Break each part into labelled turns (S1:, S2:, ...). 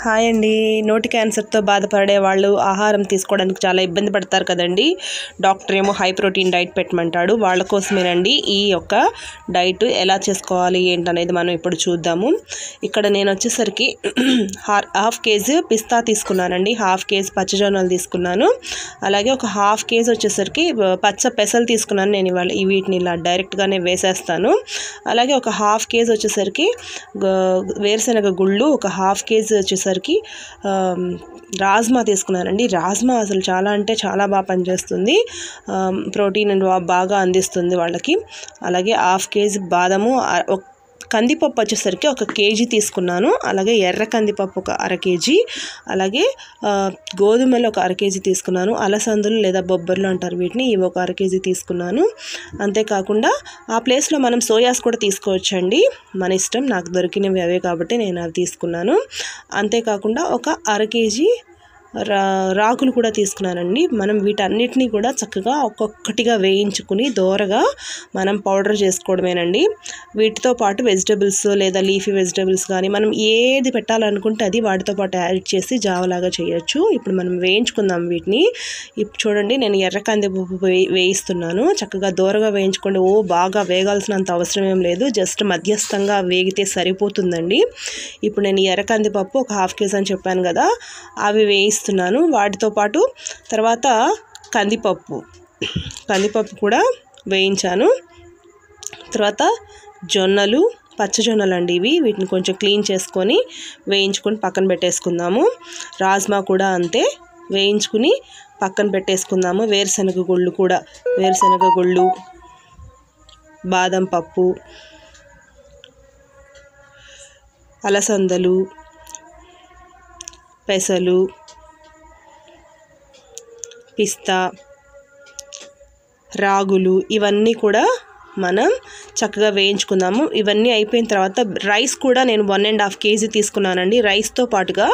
S1: Hi అండి. నోటి క్యాన్సర్తో బాధపడే వాళ్ళు ఆహారం తీసుకోవడానికి చాలా ఇబ్బంది పడతారు కదండి. డాక్టర్ ఏమో హై ప్రోటీన్ డైట్ పెట్టమంటాడు. వాళ్ళ కోసమేనండి ఈ యొక్క డైట్ ఎలా చేసుకోవాలి ఏంటనేది మనం ఇప్పుడు చూద్దాము. ఇక్కడ నేను వచ్చేసరికి హాఫ్ కేజీ పిస్తా తీసుకున్నానండి, హాఫ్ కేజీ పచ్చజొన్నలు తీసుకున్నాను, అలాగే ఒక హాఫ్ కేజీ వచ్చేసరికి పచ్చ పెసలు తీసుకున్నాను. నేను ఇవాళ వీటిని ఇలా డైరెక్ట్గానే వేసేస్తాను. అలాగే ఒక హాఫ్ కేజీ వచ్చేసరికి వేరుశనగ గుళ్ళు, ఒక హాఫ్ కేజీ వచ్చేసరికి రాజ్మా తీసుకున్నానండి. రాజ్మా అసలు చాలా అంటే చాలా బాగా పనిచేస్తుంది, ప్రోటీన్ బాగా అందిస్తుంది వాళ్ళకి. అలాగే హాఫ్ కేజీ బాదము, కందిపప్పు వచ్చేసరికి ఒక కేజీ తీసుకున్నాను, అలాగే ఎర్ర కందిపప్పు ఒక అర కేజీ, అలాగే గోధుమలు ఒక అర కేజీ తీసుకున్నాను, అలసందులు లేదా బొబ్బర్లు అంటారు వీటిని, ఇవి ఒక అర కేజీ తీసుకున్నాను. అంతేకాకుండా ఆ ప్లేస్లో మనం సోయాస్ కూడా తీసుకోవచ్చండి, మన ఇష్టం. నాకు దొరికినవి అవే కాబట్టి నేను అవి తీసుకున్నాను. అంతేకాకుండా ఒక అర కేజీ రాగులు కూడా తీసుకున్నానండి. మనం వీటన్నిటిని కూడా చక్కగా ఒక్కొక్కటిగా వేయించుకుని దోరగా మనం పౌడర్ చేసుకోవడమేనండి. వీటితో పాటు వెజిటబుల్స్ లేదా లీఫీ వెజిటబుల్స్ కానీ మనం ఏది పెట్టాలనుకుంటే అది వాటితో పాటు యాడ్ చేసి జావలాగా చేయొచ్చు. ఇప్పుడు మనం వేయించుకుందాం వీటిని. ఇప్పుడు చూడండి, నేను ఎర్ర కందిపప్పు వేయిస్తున్నాను. చక్కగా దోరగా వేయించుకోండి. బాగా వేగాల్సినంత అవసరం ఏం లేదు, జస్ట్ మధ్యస్థంగా వేగితే సరిపోతుందండి. ఇప్పుడు నేను ఎర్ర కందిపప్పు ఒక హాఫ్ కేజీ అని చెప్పాను కదా, అవి వేయిస్తున్నాను. వాటితో పాటు తర్వాత కందిపప్పు కూడా వేయించాను. తర్వాత జొన్నలు, పచ్చజొన్నలు అండి ఇవి, వీటిని కొంచెం క్లీన్ చేసుకొని వేయించుకొని పక్కన పెట్టేసుకుందాము. రాజ్మా కూడా అంతే, వేయించుకుని పక్కన పెట్టేసుకుందాము. వేరుశనగ గుళ్ళు కూడా, వేరుశనగ గుళ్ళు, బాదం పప్పు, అలసందలు, పెసలు, పిస్తా, రాగులు, ఇవన్నీ కూడా మనం చక్కగా వేయించుకుందాము. ఇవన్నీ అయిపోయిన తర్వాత రైస్ కూడా నేను 1.5 కేజీ తీసుకున్నానండి. రైస్తో పాటుగా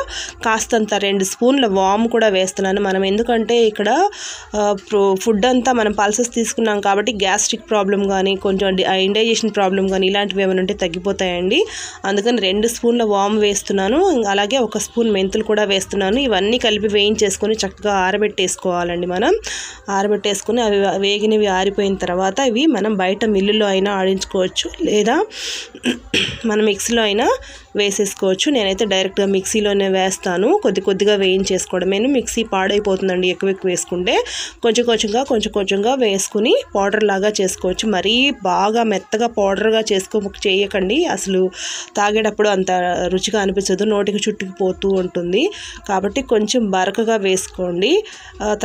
S1: కాస్తంత 2 స్పూన్ల వాము కూడా వేస్తున్నాను. మనం ఎందుకంటే ఇక్కడ ఫుడ్ అంతా మనం పల్సెస్ తీసుకున్నాం కాబట్టి గ్యాస్ట్రిక్ ప్రాబ్లం కానీ కొంచెం ఇండైజెషన్ ప్రాబ్లం కానీ ఇలాంటివి ఏమైనా ఉంటే తగ్గిపోతాయండి. అందుకని 2 స్పూన్ల వాము వేస్తున్నాను, అలాగే 1 స్పూన్ మెంతులు కూడా వేస్తున్నాను. ఇవన్నీ కలిపి వేయించేసుకొని చక్కగా ఆరబెట్టేసుకోవాలండి. మనం ఆరబెట్టేసుకుని అవి వేగినవి ఆరిపోయిన తర్వాత ఇవి మనం బయట మిల్లులో అయినా ఆడించుకోవచ్చు, లేదా మనం మిక్సీలో అయినా వేసేసుకోవచ్చు. నేనైతే డైరెక్ట్గా మిక్సీలోనే వేస్తాను. కొద్దిగా వేయించేసుకోవడమే. మిక్సీ పాడైపోతుందండి ఎక్కువ వేసుకుంటే. కొంచెం కొంచెంగా వేసుకుని పౌడర్ లాగా చేసుకోవచ్చు. మరీ బాగా మెత్తగా పౌడర్గా చేయకండి, అసలు తాగేటప్పుడు అంత రుచిగా అనిపించదు, నోటికి చుట్టుకుపోతూ ఉంటుంది. కాబట్టి కొంచెం బరకగా వేసుకోండి.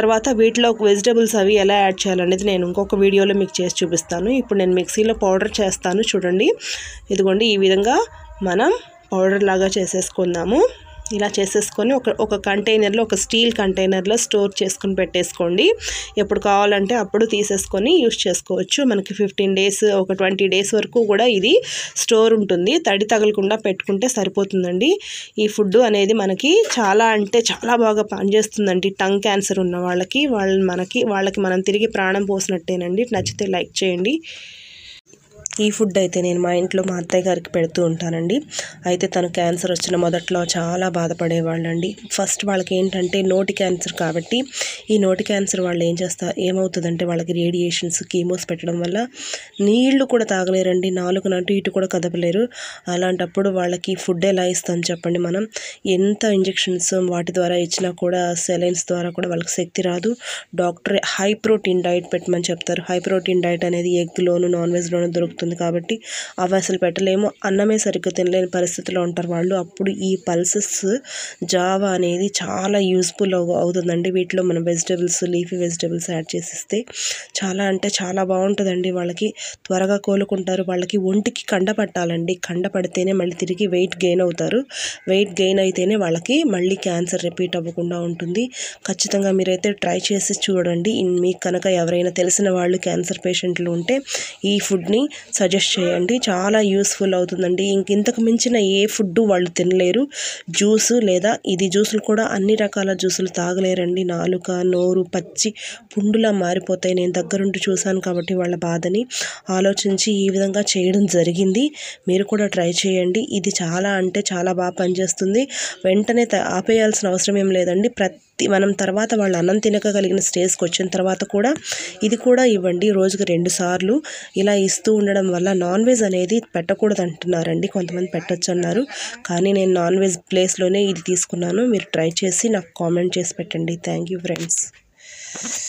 S1: తర్వాత వీటిలో వెజిటబుల్స్ అవి ఎలా యాడ్ చేయాలనేది నేను ఇంకొక వీడియోలో మీకు చేసి చూపిస్తాను. ఇప్పుడు నేను మిక్సీలో పౌడర్ చేస్తాను. చూడండి, ఇదిగోండి, ఈ విధంగా మనం పౌడర్ లాగా చేసేసుకుందాము. ఇలా చేసేసుకొని ఒక కంటైనర్లో, ఒక స్టీల్ కంటైనర్లో స్టోర్ చేసుకుని పెట్టేసుకోండి. ఎప్పుడు కావాలంటే అప్పుడు తీసేసుకొని యూస్ చేసుకోవచ్చు. మనకి 15 డేస్, ఒక 20 డేస్ వరకు కూడా ఇది స్టోర్ ఉంటుంది. తడి తగలకుండా పెట్టుకుంటే సరిపోతుందండి. ఈ ఫుడ్ అనేది మనకి చాలా అంటే చాలా బాగా పనిచేస్తుందండి. టంగ్ క్యాన్సర్ ఉన్న వాళ్ళకి మనం తిరిగి ప్రాణం పోసినట్టేనండి. నచ్చితే లైక్ చేయండి. ఈ ఫుడ్ అయితే నేను మా ఇంట్లో మా అత్తయ్య గారికి పెడుతూ ఉంటానండి. అయితే తను క్యాన్సర్ వచ్చిన మొదట్లో చాలా బాధపడేవాళ్ళండి. ఫస్ట్ వాళ్ళకి ఏంటంటే నోటి క్యాన్సర్ కాబట్టి, ఈ నోటి క్యాన్సర్ వాళ్ళు ఏమవుతుందంటే వాళ్ళకి రేడియేషన్స్, కీమోస్ పెట్టడం వల్ల నీళ్లు కూడా తాగలేరండి, నాలుగు అటు ఇటు కూడా కదపలేరు. అలాంటప్పుడు వాళ్ళకి ఫుడ్ ఎలా ఇస్తాం చెప్పండి. మనం ఎంత ఇంజెక్షన్స్ వాటి ద్వారా ఇచ్చినా కూడా, సెలైన్స్ ద్వారా కూడా వాళ్ళకి శక్తి రాదు. డాక్టర్ హై ప్రోటీన్ డైట్ పెట్టమని చెప్తారు. హై ప్రోటీన్ డైట్ అనేది ఎగ్లోను, నాన్ వెజ్లోను దొరుకుతుంది కాబట్టి అవి అసలు పెట్టలేము. అన్నమే సరిగ్గా తినలేని పరిస్థితిలో ఉంటారు వాళ్ళు. అప్పుడు ఈ పల్సెస్ జావా అనేది చాలా యూస్ఫుల్ అవుతుందండి. వీటిలో మనం వెజిటబుల్స్, లీఫీ వెజిటబుల్స్ యాడ్ చేసిస్తే చాలా అంటే చాలా బాగుంటుందండి. వాళ్ళకి త్వరగా కోలుకుంటారు. వాళ్ళకి ఒంటికి కండ పట్టాలండి. కండ పడితేనే మళ్ళీ తిరిగి వెయిట్ గెయిన్ అవుతారు. వెయిట్ గెయిన్ అయితేనే వాళ్ళకి మళ్ళీ క్యాన్సర్ రిపీట్ అవ్వకుండా ఉంటుంది. ఖచ్చితంగా మీరైతే ట్రై చేసి చూడండి. మీకు కనుక ఎవరైనా తెలిసిన వాళ్ళు క్యాన్సర్ పేషెంట్లు ఉంటే ఈ ఫుడ్ని సజెస్ట్ చేయండి. చాలా యూస్ఫుల్ అవుతుందండి. ఇంతకు మించిన ఏ ఫుడ్ వాళ్ళు తినలేరు. జ్యూసు లేదా ఇది జ్యూసులు కూడా అన్ని రకాల జ్యూసులు తాగలేరండి. నాలుక నోరు పచ్చి పుండులా మారిపోతాయి. నేను దగ్గరుండి చూశాను కాబట్టి వాళ్ళ బాధని ఆలోచించి ఈ విధంగా చేయడం జరిగింది. మీరు కూడా ట్రై చేయండి. ఇది చాలా అంటే చాలా బాగా పనిచేస్తుంది. వెంటనే ఆపేయాల్సిన అవసరం ఏం లేదండి. మనం తర్వాత వాళ్ళు అన్నం తినగలిగిన స్టేజ్కి వచ్చిన తర్వాత కూడా ఇది కూడా ఇవ్వండి. రోజుకి 2 సార్లు ఇలా ఇస్తూ ఉండడం వల్ల నాన్ వెజ్ అనేది పెట్టకూడదు అంటున్నారండి. కొంతమంది పెట్టచ్చు అన్నారు, కానీ నేను నాన్ వెజ్ ప్లేస్లోనే ఇది తీసుకున్నాను. మీరు ట్రై చేసి నాకు కామెంట్ చేసి పెట్టండి. Thank you friends.